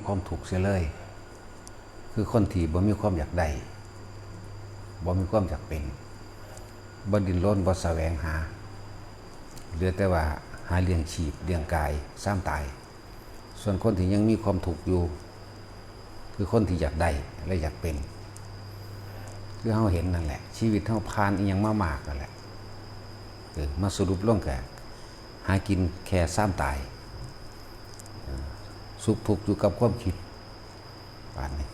ความทุกข์เสียเลยคือคนที่บ่มีความอยากได้บ่มีความอยากเป็นบ่ดิ้นรนบ่แสวงหาเหลือแต่ว่าหาเลี้ยงชีพเลี้ยงกายซ้ำตายส่วนคนที่ยังมีความทุกข์อยู่คือคนที่อยากได้และอยากเป็นคือเฮาเห็นนั่นแหละชีวิตเฮาผ่านอีหยังมามากนั่นแหละมาสรุปลงแก่หากินแค่ซ้ำตายสุขทุกข์อยู่กับความคิดป่านนี้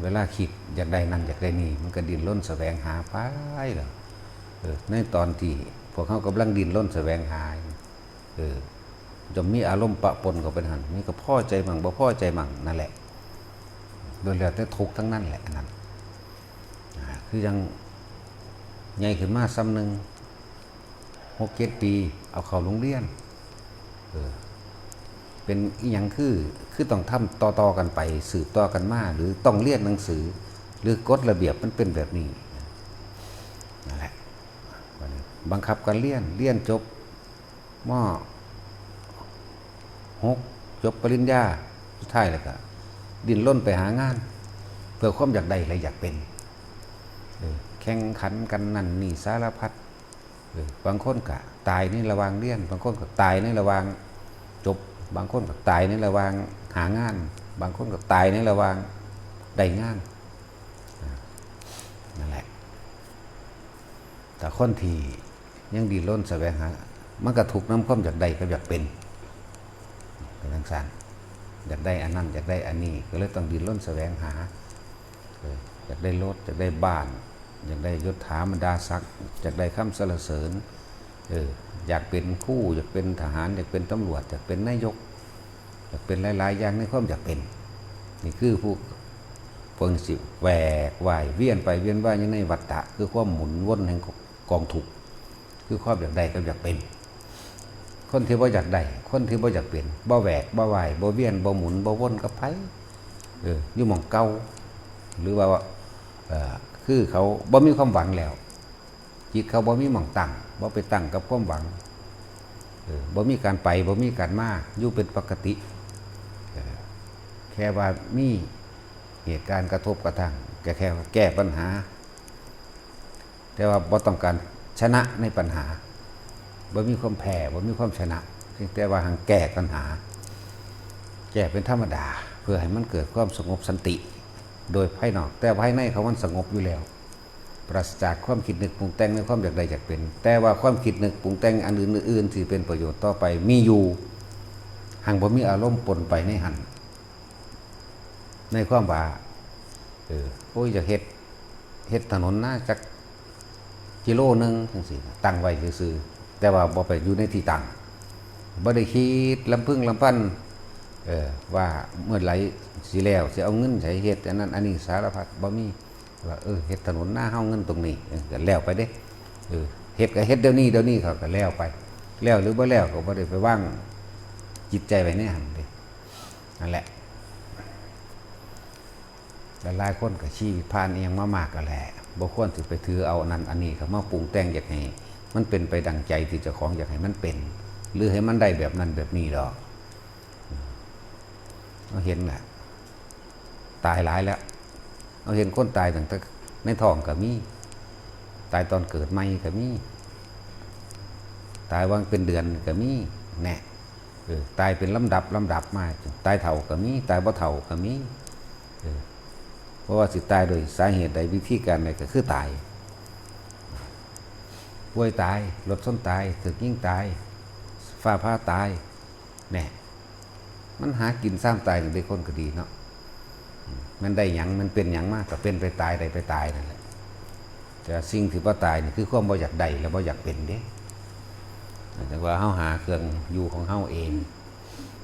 เวลาคิดอยากได้นั่นอยากได้นี่มันก็ดิ้นรนแสวงหาไปแล้วในตอนที่พวกเขากำลังดิ้นรนแสวงหาจะมีอารมณ์ปะปนกับเป็นหันนี่ก็พ่อใจมั่งบ่พ่อใจมั่งนั่นแหละโดยแล้วแต่ทุกข์ทั้งนั้นแหละนั่นคือยังใหญ่ขึ้นมาซ้ำหนึ่ง6-7 ปีเอาเข้าโรงเรียนเป็นอีหยังคือต้องทำต่อกันไปสืบต่อกันมาหรือต้องเรียนหนังสือหรือกฎระเบียบมันเป็นแบบนี้นั่นแหละบังคับการเรียนจบม.6 จบปริญญาสุดท้ายแล้วก็ดิ้นรนไปหางานเพื่อความอยากได้และอยากเป็นแข่งขันกันนั่นนี่สารพัดบางคนก็ตายในระหว่างเรียนบางคนก็ตายในระหว่างจบบางคนก็ตายในระหว่างหางานบางคนก็ตายในระหว่างได้งานนั่นแหละแต่คนที่ยังดิ้นรนแสวงหามันก็ถูกน้ำความอยากได้กับอยากเป็นทั้งสั้นอยากได้อันนั้นอยากได้อันนี้ก็เลยต้องดิ้นรนแสวงหาอยากได้รถอยากได้บ้านอยากได้ยศถาบรรดาศักดิ์อยากได้คำสรรเสริญอยากเป็นครูอยากเป็นทหารอยากเป็นตำรวจอยากเป็นนายกอยากเป็นหลายๆอย่างในความอยากเป็นนี่คือพวกสิแหวกว่ายเวียนไปเวียนว่าอยู่ในวัฏฏะคือความหมุนวนแห่งกองทุกข์คือความอยากได้กับอยากเป็นคนที่บ่อยากได้คนที่บ่อยากเป็นบ่แหวกบ่ว่ายบ่เวียนบ่หมุนบ่วนกับไผอยู่หม่องเก่าหรือว่าคือเขาบ่มีความหวังแล้วจิตเขาบ่มีหม่องตั้งบ่ไปตั้งกับความหวังบ่มีการไปบ่มีการมาอยู่เป็นปกติแค่ว่ามีเหตุการณ์กระทบกระทั่งแค่แก้ปัญหาแต่ว่าบ่ต้องการชนะในปัญหาบ่มีความแพ้บ่มีความชนะแต่ว่าหังแก้ปัญหาแก้เป็นธรรมดาเพื่อให้มันเกิดความสงบสันติโดยภายนอกแต่ภายในเขามันสงบอยู่แล้วปราศจากความคิดนึกปรุงแต่งในความอยากได้อยากเป็นแต่ว่าความคิดนึกปรุงแต่งอันอื่นๆที่เป็นประโยชน์ต่อไปมีอยู่หังบ่มีอารมณ์ปนไปในหันในความว่าโอ้ยอยากเฮ็ดถนนนะจักกิโลนึงจังซี่ตั้งไว้ซื่อๆแต่ว่าบ่ไปอยู่ในที่ตั้งบ่ได้คิดลำพึงลำพันว่าเมื่อไหร่สิแล้วสิเอาเงินใช้เฮ็ดอันนั้นอันนี้สารพัดบ่มีว่าเฮ็ดถนนหน้าเฮาเงินตรงนี้ก็แล้วไปเด้เฮ็ดก็เฮ็ดเดี๋ยวนี้เขาก็แล้วไปแล้วหรือบ่แล้วก็บ่ได้ไปวางจิตใจไว้ในหันเด้นั่นแหละหลายคนก็ชีวิตผ่านเองมามากก็แหละบ่ควรสิไปถือเอาอันนั้นอันนี้เข้ามาปรุงแต่งอยากให้มันเป็นไปดังใจที่เจ้าของอยากให้มันเป็นหรือให้มันได้แบบนั้นแบบนี้ดอกเราเห็นแหละตายหลายแล้วเราเห็นคนตายตั้งแต่ในท้องก็มีตายตอนเกิดใหม่ก็มีตายว่างเป็นเดือนก็มีแน่ตายเป็นลำดับมาตายเฒ่าก็มีตายบ่เฒ่าก็มีเพราะว่าสิตายโดยสาเหตุใดวิธีการใดก็คือตายป่วยตายรถชนตายถูกยิงตายฟ้าผ่าตายแน่มันหากินซ้ำตายในคนก็ดีเนาะมันได้หยังมันเป็นหยังมากก็เป็นไปตายได้ไปตายนั่นแหละแต่สิ่งที่บ่ตายนี่คือความบ่อยากได้และบ่อยากเป็นเด้แต่ว่าเฮาหาเครื่องอยู่ของเฮาเอง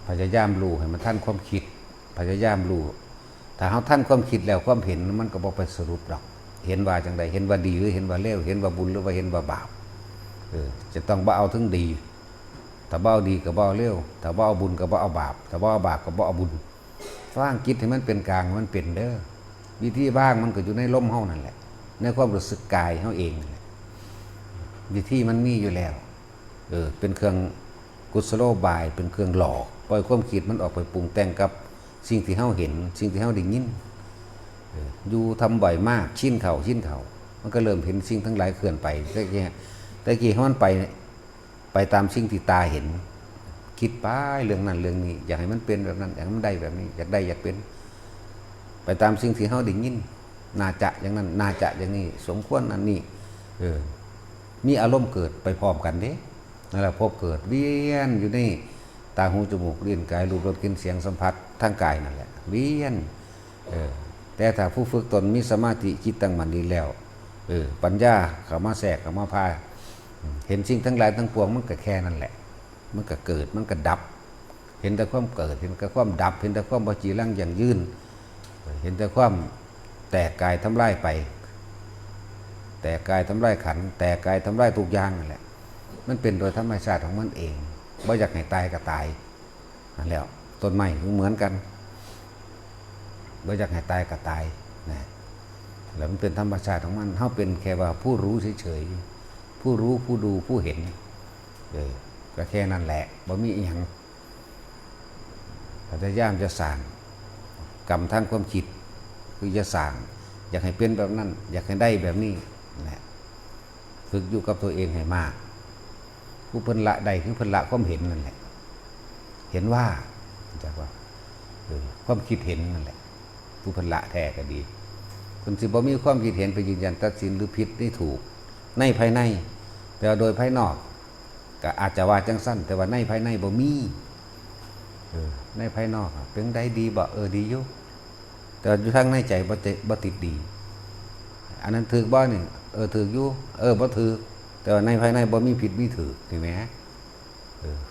พยายามรู้ให้มันทันความคิดพยายามรู้ถ้าเฮาทันความคิดแล้วความเห็นมันก็บ่ไปสรุปดอกเห็นว่าจังใดเห็นว่าดีหรือเห็นว่าเลวเห็นว่าบุญหรือว่าเห็นว่าบาปจะต้องบ่เอาถึงดีถ้าบ่เอาดีก็บ่เอาเลวถ้าบ่เอาบุญก็บ่เอาบาปถ้าบ่เอาบาปก็บ่เอาบุญสร้างจิตให้มันเป็นกลางมันเป็นเด้อวิธีบ้างมันก็อยู่ในลมเฮานั่นแหละในความรู้สึกกายเฮาเองวิธีมันมีอยู่แล้วเป็นเครื่องกุศโลบายเป็นเครื่องหลอกปล่อยความคิดมันออกไปปรุงแต่งกับ สิ่งที่เฮาเห็นสิ่งที่เฮาได้ยินอยู่ทำบ่อยมากชินเขามันก็เริ่มเห็นสิ่งทั้งหลายเคลื่อนไปแต่กี้มันไปตามสิ่งที่ตาเห็นคิดไปเรื่องนั้นเรื่องนี้อยากให้มันเป็นแบบนั้นอยากให้มันได้แบบนี้อยากได้อยากเป็นไปตามสิ่งที่เฮาได้ยินน่าจะอย่างนั้นน่าจะอย่างนี้สมควรอันนี้มีอารมณ์เกิดไปพร้อมกันเด้นั่นแหละพบเกิดเวียนอยู่ในตาหูจมูกลิ้นกายรูปรสกลิ่นเสียงสัมผัสทางกายนั่นแหละเวียนแต่ถ้าผู้ฝึกตนมีสมาธิจิตตั้งมั่นดีแล้วปัญญาเข้ามาแทรกเข้ามาพาเห็นสิ่งทั้งหลายทั้งปวงมันก็แค่นั่นแหละมันก็เกิดมันก็ดับเห็นแต่ความเกิดเห็นแต่ความดับเห็นแต่ความบ่จีรังอย่างยืนเห็นแต่ความแตกกายทำลายไปแตกกายทำลายขันธ์แตกกายทำลายทุกอย่างนั่นแหละมันเป็นโดยธรรมชาติของมันเองบ่อยากให้ตายก็ตายนั่นแล้วต้นไม้เหมือนกันบ่อยากให้ตายก็ตายนะแล้วมันเป็นธรรมชาติของมันเฮาเป็นแค่ว่าผู้รู้เฉยๆผู้รู้ผู้ดูผู้เห็นก็แค่นั้นแหละบ่มีอีหยังพยายามจะสร้างกรรมทางความคิดคือจะสร้างอยากให้เป็นแบบนั้นอยากให้ได้แบบนี้แหละฝึกอยู่กับตัวเองให้มากผู้เพิ่นละใดคือเพิ่นละความเห็นนั่นแหละเห็นว่าจากว่าความคิดเห็นนั่นแหละผู้เพิ่นละแท้ก็ดีคนสิบ่มีความคิดเห็นไปยืนยันตัดสินหรือผิดได้ถูกในภายในแต่โดยภายนอกก็อาจจะว่าจังสั้นแต่ว่าในภายในบ่มีในภายนอกเป็นได้ดีบ่ดีอยู่แต่อยู่ทางในใจบ่ติดดีอันนั้นถือบ่นี่ถืออยู่บ่ถือแต่ว่าในภายในบ่มีผิดมีถือเห็นไหม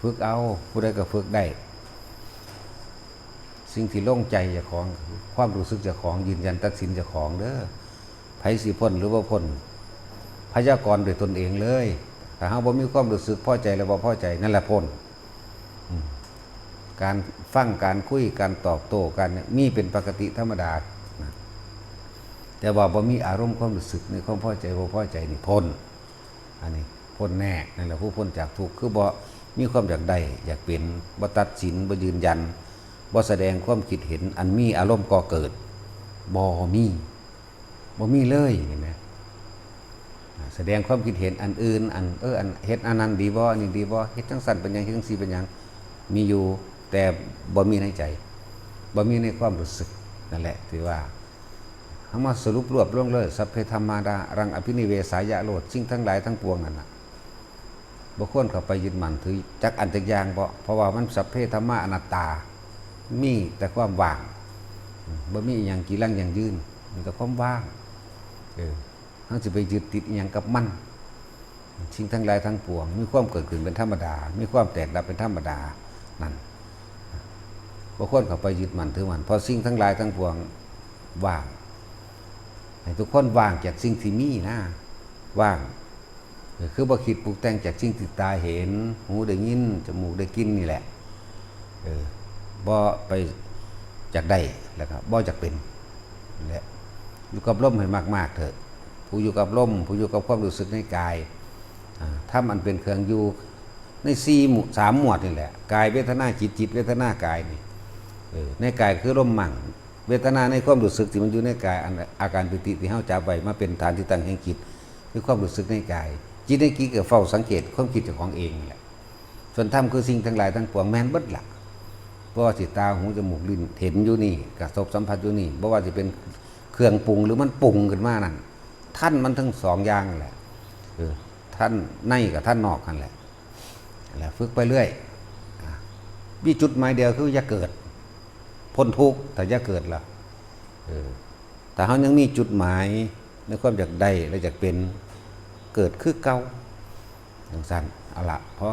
ฝึกเอาผู้ใดก็ฝึกได้สิ่งที่โล่งใจเจ้าของความรู้สึกเจ้าของยืนยันตัดสินเจ้าของเด้อไผสิพ้นหรือบ่พ้นพยากรณ์ด้วยตนเองเลยถ้าเฮาบ่มีความรู้สึกพอใจแล้วบ่พอใจนั่นแหละพ้นการฟังการคุยการตอบโต้กันมีเป็นปกติธรรมดาแต่ว่าบ่มีอารมณ์ความรู้สึกในความพอใจบ่พอใจนี่พ้นอันนี้พ้นแน่นั่นแหละผู้พ้นจากทุกข์คือบ่มีความอยากได้อยากเป็นบ่ตัดสินบ่ยืนยันบ่แสดงความคิดเห็นอันมีอารมณ์ก่อเกิดบ่มีเลยเห็นไหมแสดงความคิดเห็นอันอื่นอันเฮ็ดอันนั้นดีบ่นี่ดีบ่เฮ็ดจังซั่นเป็นหยังเฮ็ดจังซี่เป็นหยังมีอยู่แต่บ่มีในใจบ่มีในความรู้สึกนั่นแหละที่ว่าเฮามาสรุปรวบรวมเลยสัพเพธรรมาดารังอภินิเวสายะโลดสิ่งทั้งหลายทั้งปวงนั่นน่ะบ่ควรเข้าไปยึดมั่นถือจักอันจักอย่างเพราะว่ามันสัพเพธรรมะอนัตตามีแต่ความว่างบ่มีอีหยังกีรังอย่างยืนมีแต่ความว่างเฮาสิไปยึดติดอีหยังกับมันสิ่งทั้งหลายทั้งปวงมีความเกิดขึ้นเป็นธรรมดามีความแตกดับเป็นธรรมดานั่นบ่ควรเข้าไปยึดมั่นถือมั่นเพราะสิ่งทั้งหลายทั้งปวงว่างให้ทุกคนว่างจากสิ่งที่มีนะว่างคือบ่คิดปรุงแต่งจากสิ่งที่ตาเห็นหูได้ยินจมูกได้กลิ่นนี่แหละบ่ไปจากได้แล้วก็บ่จากเป็นแหละอยู่กับลมให้มากๆเถอะผู้อยู่กับลมผู้อยู่กับความรู้สึกในกายถ้ามันเป็นเครื่องอยู่ใน3 หมวดนี่แหละกายเวทนาจิตเวทนากายนี่ในกายคือลมมั่งเวทนาในความรู้สึกที่มันอยู่ในกายอาการปิติที่เฮาจับไว้มาเป็นฐานที่ตั้งแห่งจิตคือความรู้สึกในกายจิตในจิตก็เฝ้าสังเกตความคิดเจ้าของเองแหละส่วนธรรมคือสิ่งทั้งหลายทั้งปวงแม่นเบิดล่ะเพราะว่าสิตาหูจมูกลิ้นเห็นอยู่นี่กระทบสัมผัสอยู่นี่บ่ว่าสิเป็นเครื่องปรุงหรือมันปรุงขึ้นมานั่นท่านมันทั้ง2อย่างแหละท่านในกับท่านนอกกันแหละแล้วฝึกไปเรื่อยมีจุดหมายเดียวคืออย่าเกิดพ้นทุกข์แต่อย่าเกิดล่ะแต่เขายังมีจุดหมายในความอยากได้และอยากเป็นเกิดคือเก่าอย่างสั้นเอาละเพราะ